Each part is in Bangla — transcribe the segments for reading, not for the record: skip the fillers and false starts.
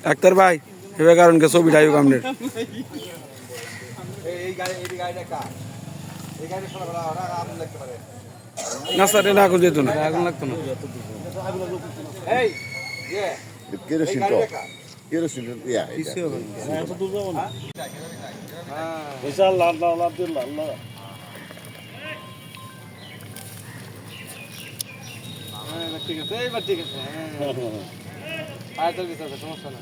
আক্তার ভাই এবার কারণ কে ছবি ডাইব কামনের না স্যার এটা আগুন যেত না আগুন লাগতো না ঠিক আছে এইবার ঠিক আছে সমস্যা না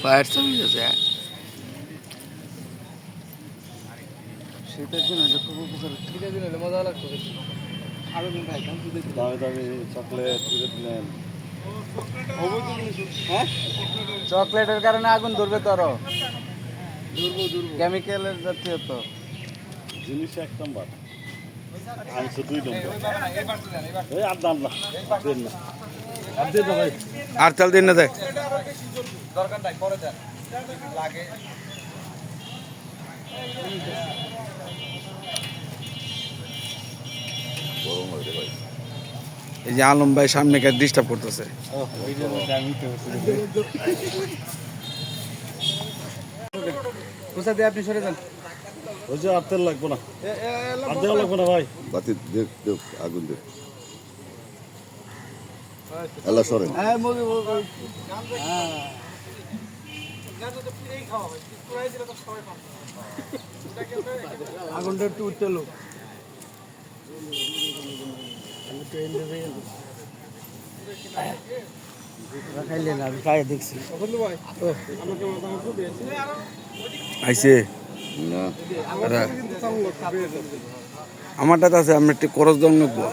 ফায়ার সার্ভিস আছে শীতের দিন হলে খুব উপকার শীতের দিন হলে মজা লাগতো আরো দিন খাইতাম দামি দামি চকলেট দিলেন হ্যাঁ চকলেটের কারণে আগুন ধরবে তো আরো কেমিক্যালের জাতীয় তো জিনিস এক নম্বর আর চাল দিন না দেয় এই যে আলম ভাই সামনে কে ডিস্টার্ব করতেছে আপনি সরে যান ওই যে আর তেল লাগবো না আর দেওয়া লাগবো না ভাই বাতি দেখ আগুন দেখ আল্লাহ সরে আগুনটা একটু উঠতেলো খাইলে না আমি খাই দেখছি আইসে আমারটা আছে আমি একটু করজ দল নেবো